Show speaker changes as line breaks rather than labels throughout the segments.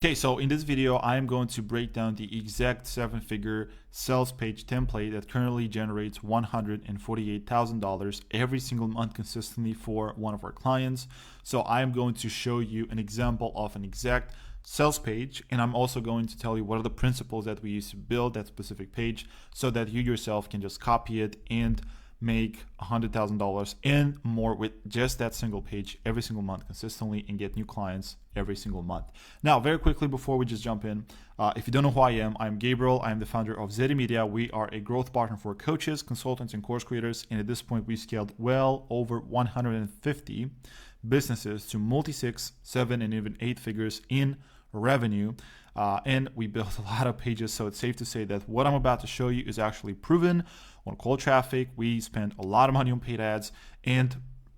Okay, so in this video, I am going to break down the exact seven-figure sales page template that currently generates $148,000 every single month consistently for one of our clients. So I am going to show you an example of an exact sales page, and I'm also going to tell you what are the principles that we use to build that specific page so that you yourself can just copy it and make $100,000 and more with just that single page every single month consistently and get new clients every single month. Now, very quickly before we just jump in, if you don't know who I am, I'm Gabriel. I'm the founder of Zeti Media. We are a growth partner for coaches, consultants, and course creators. And at this point, we scaled well over 150 businesses to multi-six, seven, and even eight figures in revenue. And we built a lot of pages, so it's safe to say that what I'm about to show you is actually proven on cold traffic. We spent a lot of money on paid ads, and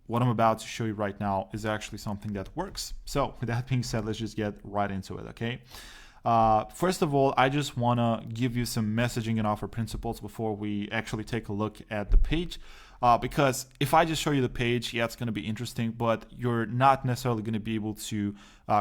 what I'm about to show you right now is actually something that works. So with that being said, let's just get right into it, okay? First of all, I just want to give you some messaging and offer principles before we actually take a look at the page. Because if I just show you the page, yeah, it's going to be interesting, but you're not necessarily going to be able to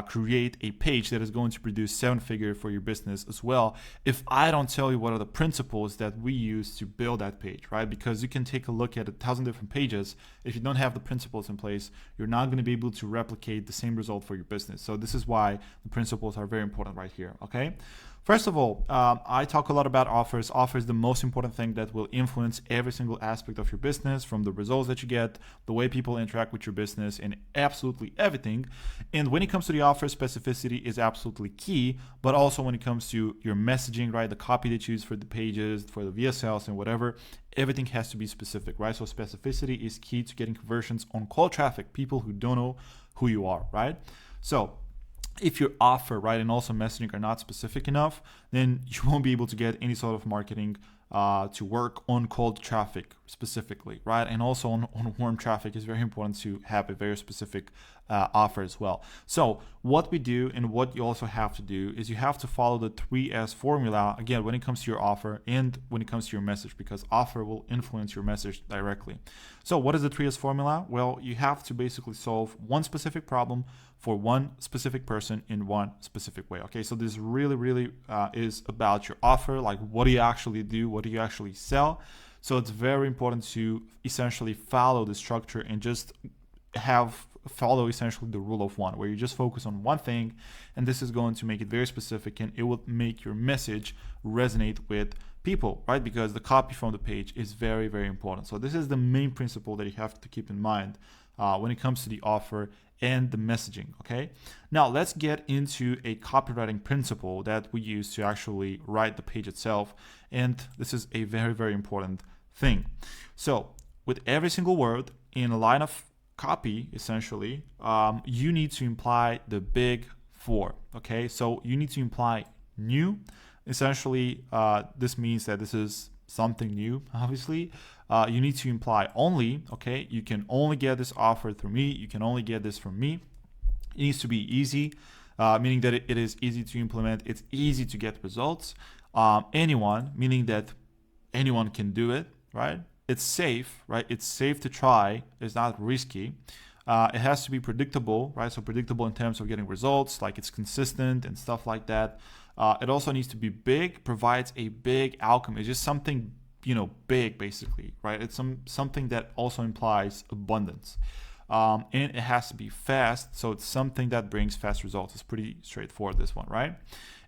create a page that is going to produce seven-figure for your business as well if I don't tell you what are the principles that we use to build that page, right? Because you can take a look at 1,000 different pages. If you don't have the principles in place, you're not going to be able to replicate the same result for your business. So this is why the principles are very important right here, okay? First of all, I talk a lot about offers. Offers the most important thing that will influence every single aspect of your business, from the results that you get, the way people interact with your business, and absolutely everything. And when it comes to the offer, specificity is absolutely key, but also when it comes to your messaging, right, the copy that you use for the pages, for the VSLs and whatever, everything has to be specific, right? So specificity is key to getting conversions on cold traffic, people who don't know who you are, right? So if your offer, right, and also messaging are not specific enough, then you won't be able to get any sort of marketing to work on cold traffic specifically, right? And also on warm traffic is very important to have a very specific offer as well. So what we do and what you also have to do is you have to follow the 3S formula, again, when it comes to your offer and when it comes to your message, because offer will influence your message directly. So what is the 3S formula? Well, you have to basically solve one specific problem for one specific person in one specific way. Okay, so this really is about your offer, like what do you actually do, what do you actually sell. So it's very important to essentially follow the structure and just follow essentially the rule of one, where you just focus on one thing, and this is going to make it very specific, and it will make your message resonate with people, right? Because the copy from the page is very important. So this is the main principle that you have to keep in mind when it comes to the offer and the messaging, okay? Now let's get into a copywriting principle that we use to actually write the page itself, and this is a very important thing. So with every single word in a line of copy, essentially, you need to imply the big four, okay? So you need to imply new. Essentially, this means that this is something new, obviously. You need to imply only, okay? You can only get this offer through me. You can only get this from me. It needs to be easy, meaning that it is easy to implement. It's easy to get results. Anyone, meaning that anyone can do it, right? It's safe, right? It's safe to try. It's not risky. It has to be predictable, right? So predictable in terms of getting results, like it's consistent and stuff like that. It also needs to be big, provides a big outcome. It's just something, big basically, right? It's something that also implies abundance. And it has to be fast, so it's something that brings fast results. It's pretty straightforward, this one, right?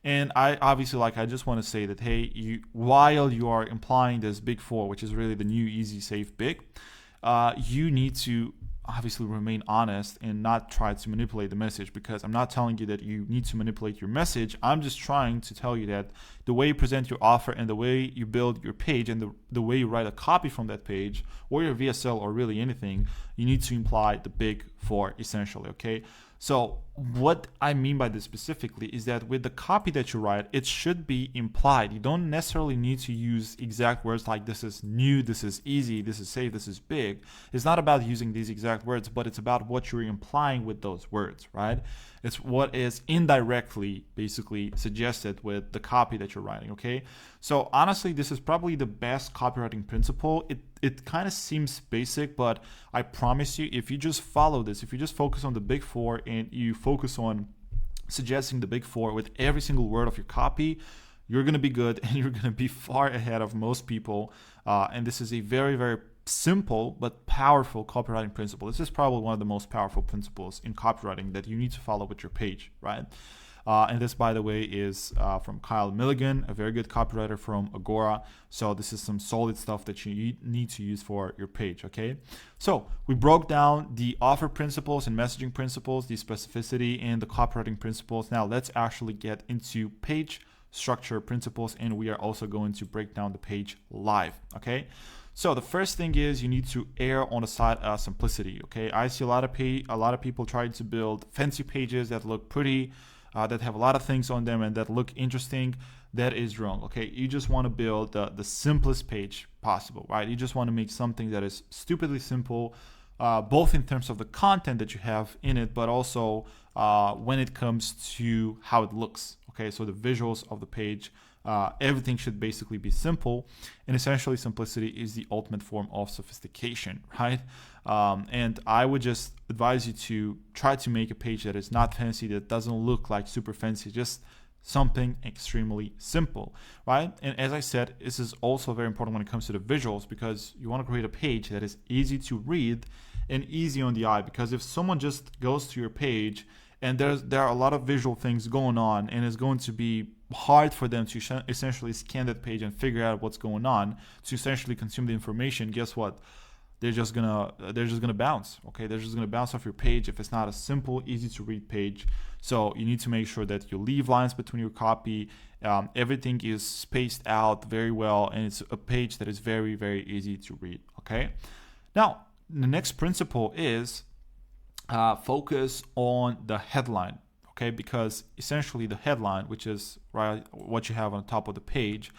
And I obviously, I just want to say that, hey, while you are implying this big four, which is really the new, easy, safe, big, you need to obviously remain honest and not try to manipulate the message, because I'm not telling you that you need to manipulate your message. I'm just trying to tell you that the way you present your offer and the way you build your page and the way you write a copy from that page or your VSL or really anything, you need to imply the big four essentially, okay? So what I mean by this specifically is that with the copy that you write, it should be implied. You don't necessarily need to use exact words like this is new, this is easy, this is safe, this is big. It's not about using these exact words, but it's about what you're implying with those words, right? It's what is indirectly basically suggested with the copy that you're writing, okay? So honestly, this is probably the best copywriting principle. It kind of seems basic, but I promise you, if you just follow this, if you just focus on the big four and you focus on suggesting the big four with every single word of your copy, you're going to be good and you're going to be far ahead of most people. And this is a very, very simple but powerful copywriting principle. This is probably one of the most powerful principles in copywriting that you need to follow with your page, right? And this, by the way, is from Kyle Milligan, a very good copywriter from Agora. So this is some solid stuff that you need to use for your page, okay? So we broke down the offer principles and messaging principles, the specificity and the copywriting principles. Now let's actually get into page structure principles, and we are also going to break down the page live, okay? So the first thing is you need to err on the side of simplicity, okay? I see a lot of people trying to build fancy pages that look pretty, that have a lot of things on them and that look interesting. That is wrong, okay? You just want to build the simplest page possible, right? You just want to make something that is stupidly simple, both in terms of the content that you have in it, but also when it comes to how it looks, okay? So the visuals of the page, everything should basically be simple, and essentially simplicity is the ultimate form of sophistication, right? And I would just advise you to try to make a page that is not fancy, that doesn't look like super fancy, just something extremely simple, right? And as I said, this is also very important when it comes to the visuals, because you want to create a page that is easy to read and easy on the eye. Because if someone just goes to your page and there are a lot of visual things going on, and it's going to be hard for them to essentially scan that page and figure out what's going on, to essentially consume the information, guess what? They're just gonna bounce. Okay, they're just gonna bounce off your page if it's not a simple, easy to read page. So you need to make sure that you leave lines between your copy. Everything is spaced out very well, and it's a page that is very, very easy to read. Okay. Now the next principle is focus on the headline. Okay, because essentially the headline, which is right what you have on the top of the page,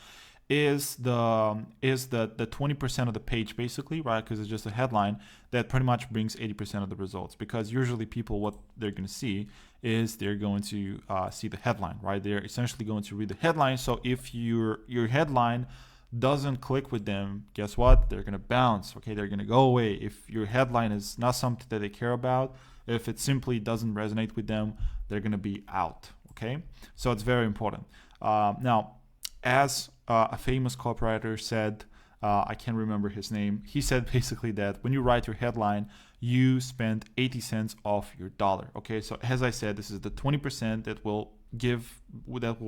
is the 20% of the page basically, right? Because it's just a headline that pretty much brings 80% of the results. Because usually people, what they're going to see is they're going to see the headline, right? They're essentially going to read the headline. So if your headline doesn't click with them, guess what? They're going to bounce. Okay, they're going to go away. If your headline is not something that they care about, if it simply doesn't resonate with them, they're going to be out. Okay, so it's very important. Now, as a famous copywriter said, I can't remember his name. He said basically that when you write your headline, you spend 80 cents off your dollar. Okay, so as I said, this is the 20% that will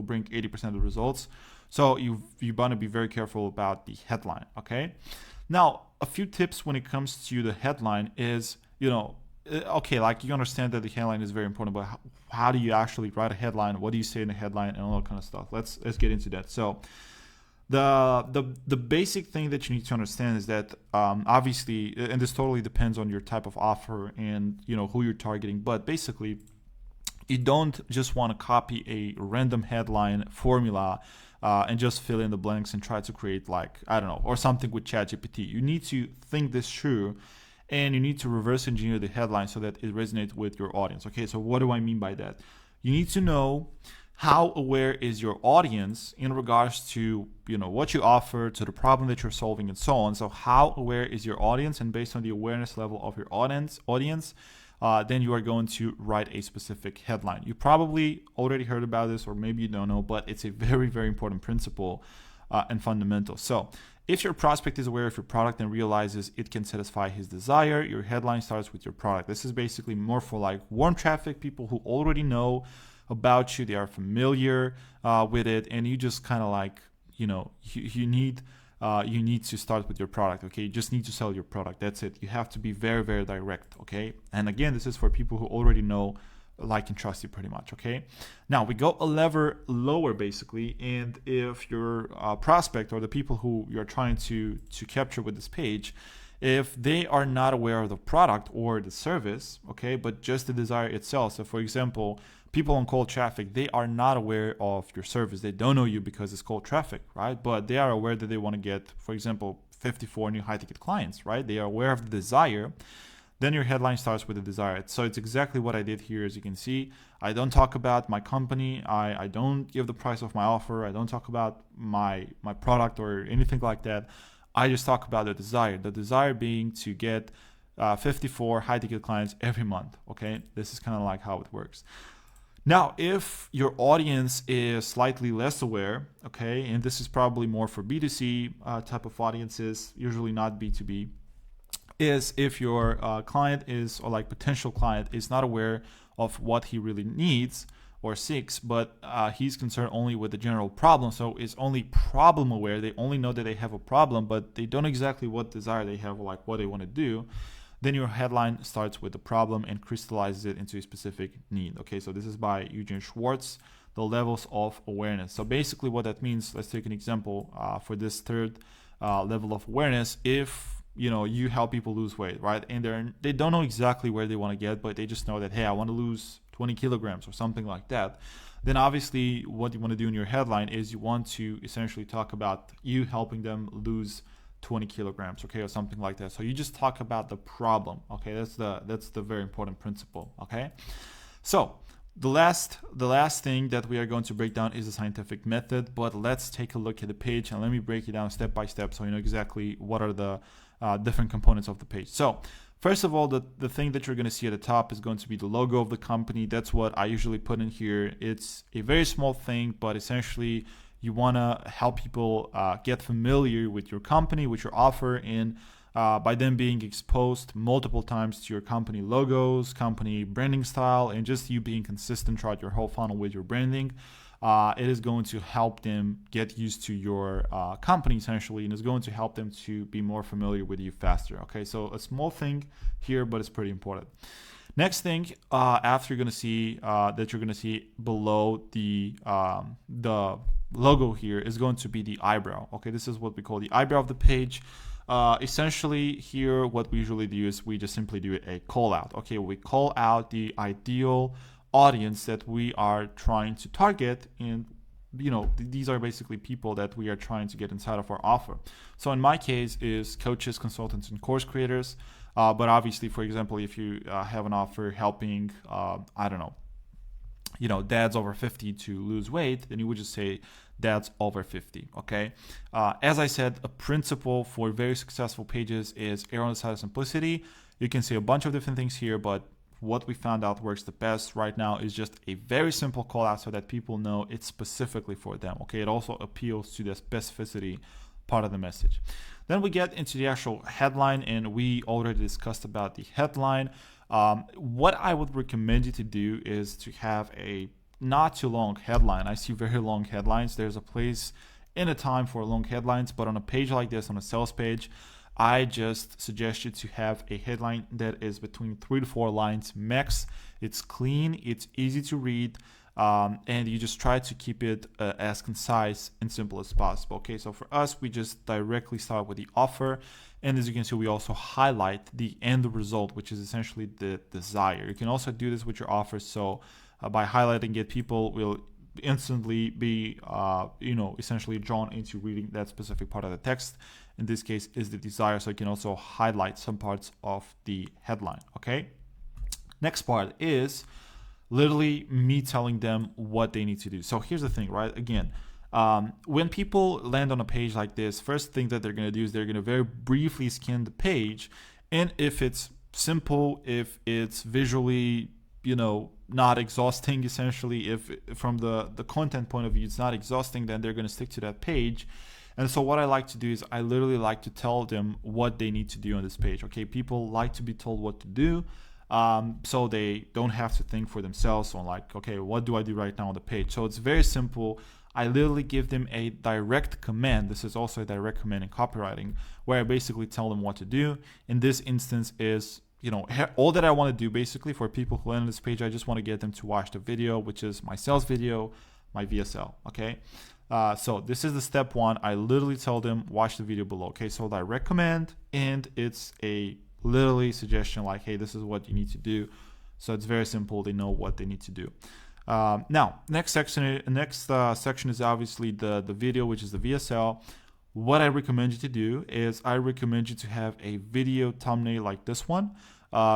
bring 80% of the results. So you want to be very careful about the headline. Okay, now a few tips when it comes to the headline is, okay, like you understand that the headline is very important, but how do you actually write a headline? What do you say in the headline and all that kind of stuff? Let's get into that. So the basic thing that you need to understand is that obviously, and this totally depends on your type of offer and who you're targeting, but basically you don't just want to copy a random headline formula and just fill in the blanks and try to create or something with ChatGPT. You need to think this through, and you need to reverse engineer the headline so that it resonates with your audience. Okay, so what do I mean by that? You need to know how aware is your audience in regards to what you offer, to the problem that you're solving, and so on. So how aware is your audience, and based on the awareness level of your audience, then you are going to write a specific headline. You probably already heard about this, or maybe you don't know, but it's a very, very important principle and fundamental. So if your prospect is aware of your product and realizes it can satisfy his desire, your headline starts with your product. This is basically more for warm traffic, people who already know about you, they are familiar with it, and you just kind of you need to start with your product. Okay, you just need to sell your product. That's it. You have to be very, very direct. Okay, and again, this is for people who already know, like, and trust you pretty much. Okay, now we go a level lower basically, and if your prospect or the people who you're trying to capture with this page, if they are not aware of the product or the service, okay, but just the desire itself. So for example, people on cold traffic, they are not aware of your service. They don't know you because it's cold traffic, right? But they are aware that they want to get, for example, 54 new high ticket clients, right? They are aware of the desire. Then your headline starts with the desire. So it's exactly what I did here. As you can see, I don't talk about my company. I don't give the price of my offer. I don't talk about my product or anything like that. I just talk about the desire. The desire being to get 54 high ticket clients every month. Okay, this is kind of like how it works. Now, if your audience is slightly less aware, okay, and this is probably more for B2C type of audiences, usually not B2B, is if your client is, or like potential client is not aware of what he really needs or seeks, but he's concerned only with the general problem, so is only problem aware. They only know that they have a problem, but they don't know exactly what desire they have or like what they want to do. Then your headline starts with the problem and crystallizes it into a specific need. Okay, so this is by Eugene Schwartz, the levels of awareness. So basically what that means, let's take an example for this third level of awareness. If you help people lose weight, right, and they don't know exactly where they want to get, but they just know that, hey, I want to lose 20 kilograms or something like that, then obviously what you want to do in your headline is you want to essentially talk about you helping them lose 20 kilograms, okay, or something like that. So you just talk about the problem, okay. That's the very important principle, okay. So the last thing that we are going to break down is the scientific method, but let's take a look at the page and let me break it down step by step so you know exactly what are the different components of the page. So first of all, the thing that you're going to see at the top is going to be the logo of the company. That's what I usually put in here. It's a very small thing, but essentially you want to help people get familiar with your company, with your offer, and by them being exposed multiple times to your company logos, company branding style, and just you being consistent throughout your whole funnel with your branding. It is going to help them get used to your company essentially, and it's going to help them to be more familiar with you faster. Okay, so a small thing here, but it's pretty important. Next thing, after you're going to see that you're going to see below the logo here is going to be the eyebrow. Okay, this is what we call the eyebrow of the page. Essentially here, what we usually do is we just simply do a call out. Okay, we call out the ideal audience that we are trying to target, and these are basically people that we are trying to get inside of our offer. So in my case is coaches, consultants, and course creators, but obviously, for example, if you have an offer helping dads over 50 to lose weight, then you would just say dads over 50. Okay, as I said, a principle for very successful pages is err on the side of simplicity. You can say a bunch of different things here, but what we found out works the best right now is just a very simple call out so that people know it's specifically for them. Okay, it also appeals to the specificity part of the message. Then we get into the actual headline, and we already discussed about the headline. What I would recommend you to do is to have a not too long headline. I see very long headlines. There's a place and a time for long headlines, but on a page like this, on a sales page, I just suggest you to have a headline that is between 3 to 4 lines max. It's clean, it's easy to read, and you just try to keep it as concise and simple as possible. Okay, so for us, we just directly start with the offer, and as you can see, we also highlight the end result, which is essentially the desire. You can also do this with your offer, so by highlighting it, people will instantly be essentially drawn into reading that specific part of the text. In this case is the desire, so you can also highlight some parts of the headline. Okay, next part is literally me telling them what they need to do. So here's the thing, right? Again, when people land on a page like this, first thing that they're going to do is they're going to very briefly scan the page, and if it's simple, if it's visually not exhausting, essentially, if from the content point of view it's not exhausting, then they're going to stick to that page. And so what I like to do is I literally like to tell them what they need to do on this page. Okay, people like to be told what to do, so they don't have to think for themselves on like, okay, what do I do right now on the page? So it's very simple. I literally give them a direct command. This is also a direct command in copywriting, where I basically tell them what to do. In this instance is, all that I want to do basically for people who land on this page, I just want to get them to watch the video, which is my sales video, my VSL. Okay, so this is the step one. I literally tell them watch the video below. Okay, so direct command, and it's a literally suggestion like, hey, this is what you need to do. So it's very simple. They know what they need to do. Now, next section is obviously the video, which is the VSL. What I recommend you to do is I recommend you to have a video thumbnail like this one.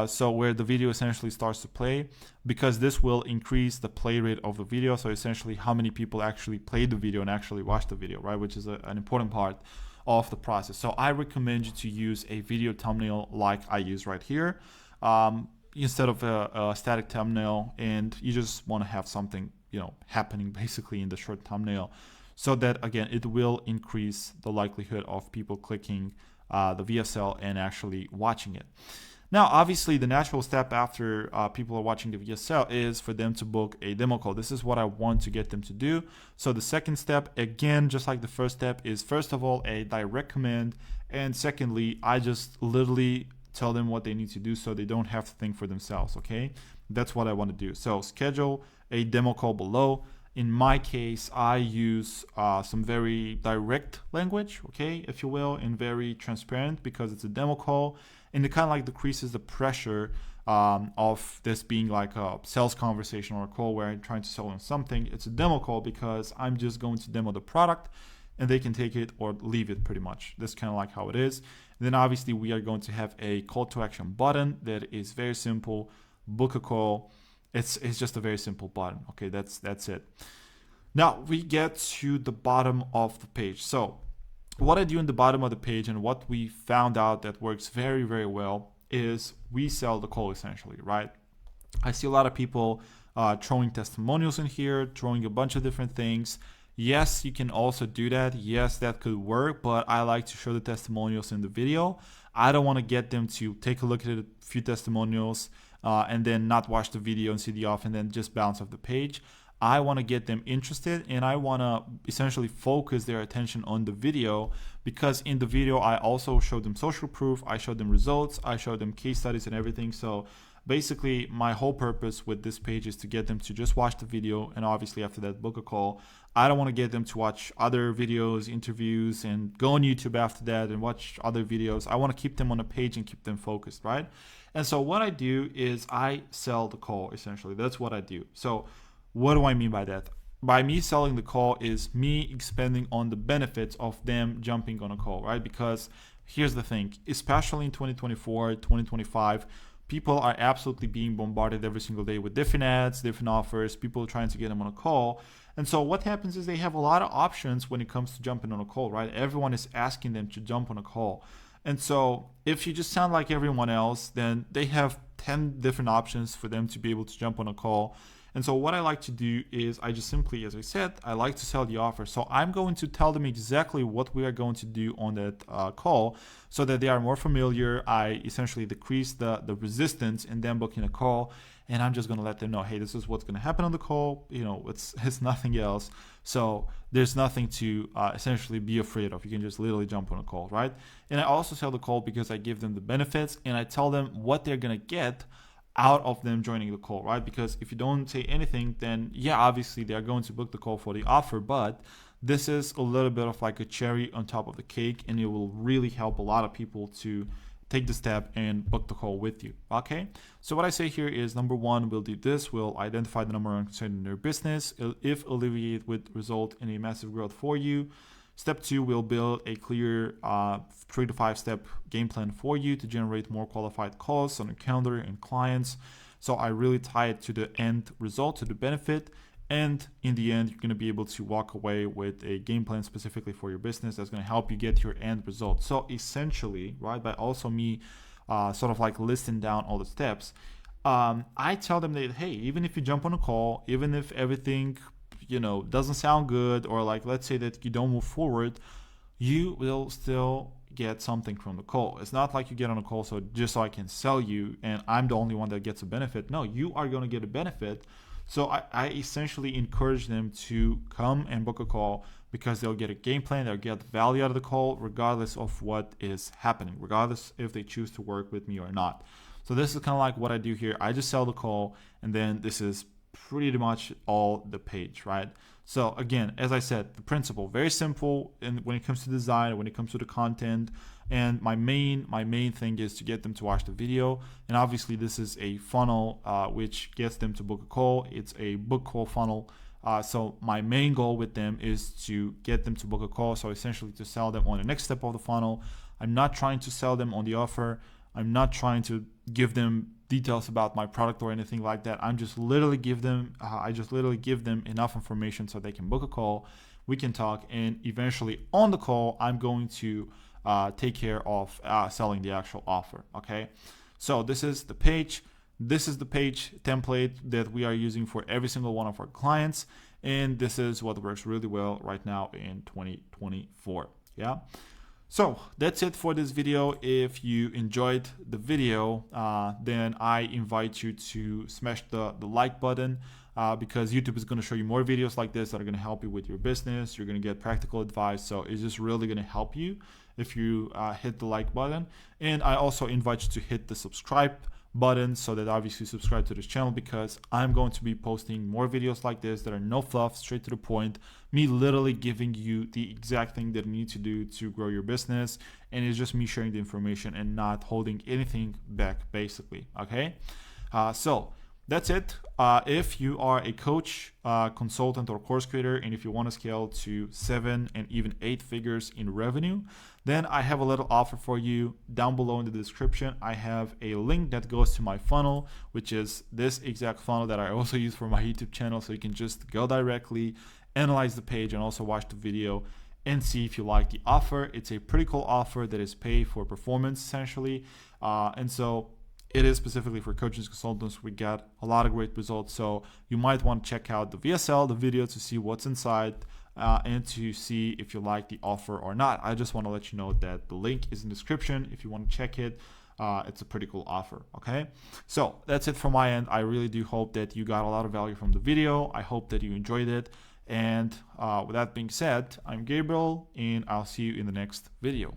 So where the video essentially starts to play, because this will increase the play rate of the video. So essentially how many people actually play the video and actually watch the video, right? Which is an important part of the process. So I recommend you to use a video thumbnail like I use right here. instead of a static thumbnail, and you just want to have something, happening basically in the short thumbnail, so that again it will increase the likelihood of people clicking the VSL and actually watching it. Now, obviously, the natural step after people are watching the VSL is for them to book a demo call. This is what I want to get them to do. So the second step, again, just like the first step, is first of all a direct command, and secondly, I just literally tell them what they need to do so they don't have to think for themselves. Okay, that's what I want to do. So schedule a demo call below. In my case, I use some very direct language, okay, if you will, and very transparent, because it's a demo call, and it kind of like decreases the pressure of this being like a sales conversation or a call where I'm trying to sell them something. It's a demo call because I'm just going to demo the product, and they can take it or leave it pretty much. That's kind of like how it is. And then obviously we are going to have a call to action button that is very simple. Book a call. It's just a very simple button. Okay, that's it. Now we get to the bottom of the page. So what I do in the bottom of the page, and what we found out that works very, very well, is we sell the call essentially, right? I see a lot of people throwing testimonials in here, throwing a bunch of different things. Yes, you can also do that. Yes, that could work, but I like to show the testimonials in the video. I don't want to get them to take a look at a few testimonials and then not watch the video and see the offer and then just bounce off the page. I want to get them interested, and I want to essentially focus their attention on the video, because in the video I also showed them social proof, I showed them results, I showed them case studies and everything. So basically my whole purpose with this page is to get them to just watch the video, and obviously after that book a call. I don't want to get them to watch other videos, interviews, and go on YouTube after that and watch other videos. I want to keep them on a page and keep them focused, right? And so what I do is I sell the call essentially. That's what I do. So what do I mean by that? By me selling the call is me expanding on the benefits of them jumping on a call, right? Because here's the thing, especially in 2024, 2025, people are absolutely being bombarded every single day with different ads, different offers, people trying to get them on a call. And so what happens is they have a lot of options when it comes to jumping on a call, right? Everyone is asking them to jump on a call. And so if you just sound like everyone else, then they have 10 different options for them to be able to jump on a call. And so what I like to do is I just simply, as I said, I like to sell the offer. So I'm going to tell them exactly what we are going to do on that call so that they are more familiar. I essentially decrease the resistance in them booking a call. And I'm just going to let them know, hey, this is what's going to happen on the call. It's nothing else. So there's nothing to essentially be afraid of. You can just literally jump on a call, right? And I also sell the call because I give them the benefits and I tell them what they're going to get out of them joining the call, right? Because if you don't say anything, then yeah, obviously they are going to book the call for the offer, but this is a little bit of like a cherry on top of the cake, and it will really help a lot of people to take the step and book the call with you. Okay, so what I say here is, number one, we'll do this. We'll identify the number one concern in your business. If alleviate would result in a massive growth for you. Step two, we'll build a clear 3 to 5 step game plan for you to generate more qualified calls on your calendar and clients. So I really tie it to the end result, to the benefit. And in the end, you're going to be able to walk away with a game plan specifically for your business that's going to help you get your end result. So essentially, right, by also me sort of like listing down all the steps, I tell them that, hey, even if you jump on a call, even if everything doesn't sound good, or like let's say that you don't move forward, you will still get something from the call. It's not like you get on a call just so I can sell you and I'm the only one that gets a benefit. No, you are going to get a benefit. So I essentially encourage them to come and book a call because they'll get a game plan, they'll get value out of the call regardless of what is happening, regardless if they choose to work with me or not. So this is kind of like what I do here. I just sell the call, and then this is pretty much all the page, right? So again, as I said, the principle, very simple, and when it comes to design, when it comes to the content, and my main thing is to get them to watch the video. And obviously this is a funnel which gets them to book a call. It's a book call funnel. So my main goal with them is to get them to book a call. So essentially to sell them on the next step of the funnel. I'm not trying to sell them on the offer. I'm not trying to give them details about my product or anything like that. I just literally give them enough information so they can book a call. We can talk, and eventually on the call, I'm going to take care of selling the actual offer. Okay, so this is the page. this is the page template that we are using for every single one of our clients. And this is what works really well right now in 2024. Yeah. So that's it for this video. If you enjoyed the video, then I invite you to smash the like button, because YouTube is going to show you more videos like this that are going to help you with your business. You're going to get practical advice. So it's just really going to help you if you hit the like button. And I also invite you to hit the subscribe button, so that obviously subscribe to this channel, because I'm going to be posting more videos like this that are no fluff, straight to the point, me literally giving you the exact thing that you need to do to grow your business, and it's just me sharing the information and not holding anything back, basically. Okay, so that's it. If you are a coach, consultant, or course creator, and if you want to scale to 7 and even 8 figures in revenue, then I have a little offer for you. Down below in the description, I have a link that goes to my funnel, which is this exact funnel that I also use for my YouTube channel. So you can just go directly, analyze the page, and also watch the video and see if you like the offer. It's a pretty cool offer that is pay for performance, essentially. And so it is specifically for coaches, consultants. We got a lot of great results. So you might want to check out the VSL, the video, to see what's inside, and to see if you like the offer or not. I just want to let you know that the link is in the description if you want to check it. It's a pretty cool offer. Okay, so that's it from my end. I really do hope that you got a lot of value from the video. I hope that you enjoyed it. And with that being said, I'm Gabriel, and I'll see you in the next video.